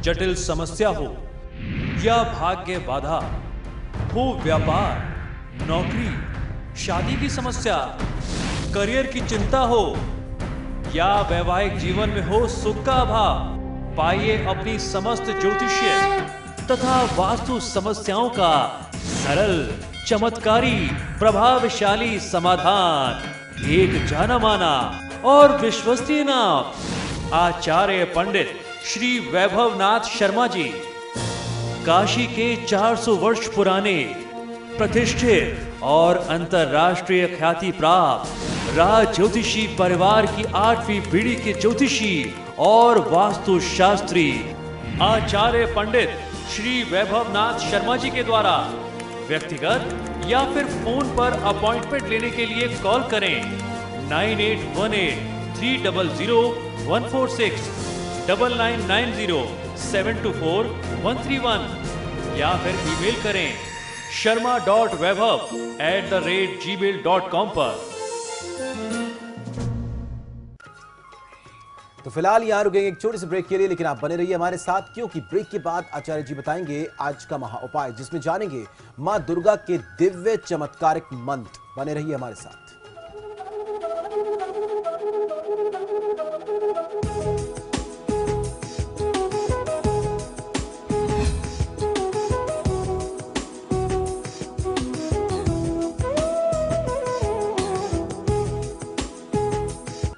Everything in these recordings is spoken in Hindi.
जटिल समस्या हो या भाग्य बाधा, हो व्यापार, नौकरी, शादी की समस्या, करियर की चिंता हो या वैवाहिक जीवन में हो सुख का अभाव, पाइए अपनी समस्त ज्योतिषीय तथा वास्तु समस्याओं का सरल, चमत्कारी, प्रभावशाली समाधान। एक जाना माना और विश्वसनीय नाम, आचार्य पंडित श्री वैभवनाथ शर्मा जी, काशी के 400 वर्ष पुराने प्रतिष्ठित और अंतरराष्ट्रीय ख्याति प्राप्त राज ज्योतिषी परिवार की 8वीं पीढ़ी के ज्योतिषी और वास्तु शास्त्री आचार्य पंडित श्री वैभवनाथ शर्मा जी के द्वारा व्यक्तिगत या फिर फोन पर अपॉइंटमेंट लेने के लिए कॉल करें 9818300146, 9990724131 या फिर ईमेल करें sharma.vaibhav@gmail.com पर। तो फिलहाल यहां रुकेंगे एक छोटे से ब्रेक के लिए, लेकिन आप बने रहिए हमारे साथ, क्योंकि ब्रेक के बाद आचार्य जी बताएंगे आज का महा उपाय, जिसमें जानेंगे मां दुर्गा के दिव्य चमत्कारिक मंत्र। बने रहिए हमारे साथ।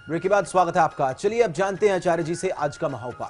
ब्रेक के बाद स्वागत है आपका। चलिए अब जानते हैं आचार्य जी से आज का महा उपाय।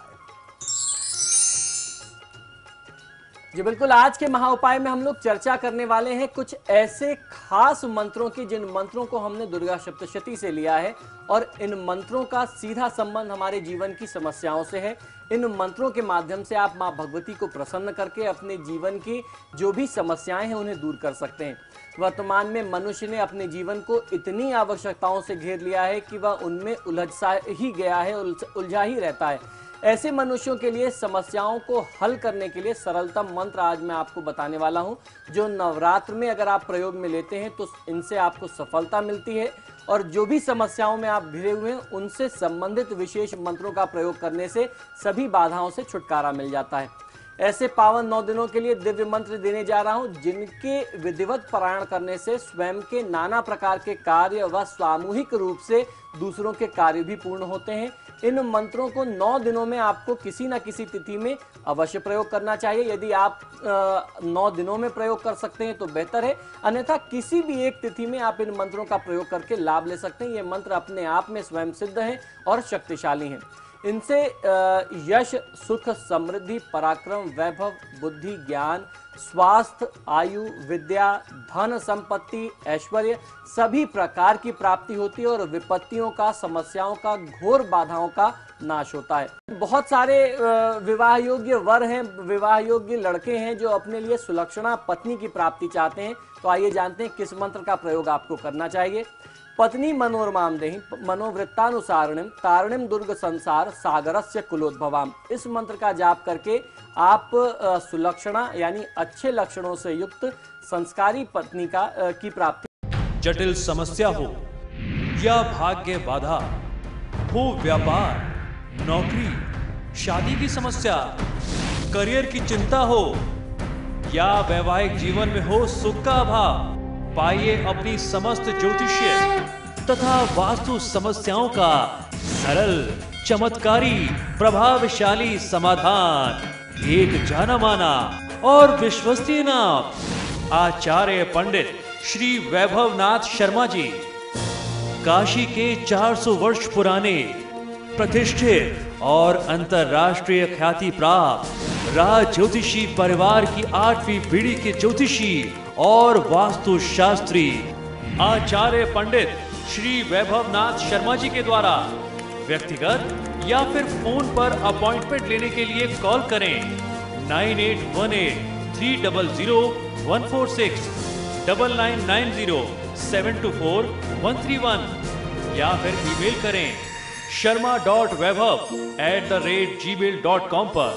जी बिल्कुल, आज के महा उपाय में हम लोग चर्चा करने वाले हैं कुछ ऐसे खास मंत्रों की, जिन मंत्रों को हमने दुर्गा सप्तशती से लिया है और इन मंत्रों का सीधा संबंध हमारे जीवन की समस्याओं से है। इन मंत्रों के माध्यम से आप मां भगवती को प्रसन्न करके अपने जीवन की जो भी समस्याएं हैं उन्हें दूर कर सकते हैं। वर्तमान में मनुष्य ने अपने जीवन को इतनी आवश्यकताओं से घेर लिया है कि वह उनमें उलझा ही गया है, उलझा ही रहता है। ऐसे मनुष्यों के लिए समस्याओं को हल करने के लिए सरलतम मंत्र आज मैं आपको बताने वाला हूं, जो नवरात्र में अगर आप प्रयोग में लेते हैं तो इनसे आपको सफलता मिलती है और जो भी समस्याओं में आप घिरे हुए हैं उनसे संबंधित विशेष मंत्रों का प्रयोग करने से सभी बाधाओं से छुटकारा मिल जाता है। ऐसे पावन 9 दिनों के लिए दिव्य मंत्र देने जा रहा हूं, जिनके विधिवत पारायण करने से स्वयं के नाना प्रकार के कार्य व सामूहिक रूप से दूसरों के कार्य भी पूर्ण होते हैं। इन मंत्रों को 9 दिनों में आपको किसी न किसी तिथि में अवश्य प्रयोग करना चाहिए। यदि आप 9 दिनों में प्रयोग कर सकते हैं तो बेहतर है, अन्यथा किसी भी एक तिथि में आप इन मंत्रों का प्रयोग करके लाभ ले सकते हैं। ये मंत्र अपने आप में स्वयं सिद्ध हैं और शक्तिशाली हैं। इनसे यश, सुख, समृद्धि, पराक्रम, वैभव, बुद्धि, ज्ञान, स्वास्थ्य, आयु, विद्या, धन, संपत्ति, ऐश्वर्य सभी प्रकार की प्राप्ति होती है और विपत्तियों का, समस्याओं का, घोर बाधाओं का नाश होता है। बहुत सारे विवाह योग्य वर हैं, विवाह योग्य लड़के हैं जो अपने लिए सुलक्षणा पत्नी की प्राप्ति चाहते हैं। तो आइए जानते हैं किस मंत्र का प्रयोग आपको करना चाहिए। पत्नी मनोरमाम देहि मनोवृत्तानुसारिणीम तारिणीम दुर्ग संसार सागरस्य कुलोद्भवाम। इस मंत्र का जाप करके आप सुलक्षणा यानी अच्छे लक्षणों से युक्त संस्कारी पत्नी की प्राप्ति। जटिल समस्या हो या भाग्य बाधा, हो व्यापार, नौकरी, शादी की समस्या, करियर की चिंता हो या वैवाहिक जीवन में हो सुख का अभाव, पाइए अपनी समस्त ज्योतिषीय तथा वास्तु समस्याओं का सरल, चमत्कारी, प्रभावशाली समाधान। एक जाना माना और विश्वसनीय नाम, आचार्य पंडित श्री वैभवनाथ शर्मा जी, काशी के 400 वर्ष पुराने प्रतिष्ठित और अंतरराष्ट्रीय ख्याति प्राप्त राज ज्योतिषी परिवार की 8वीं पीढ़ी के ज्योतिषी और वास्तु शास्त्री आचार्य पंडित श्री वैभवनाथ शर्मा जी के द्वारा व्यक्तिगत या फिर फोन पर अपॉइंटमेंट लेने के लिए कॉल करें 9818300146, 9990724131 या फिर ईमेल करें sharma.vaibhav@gmail.com पर।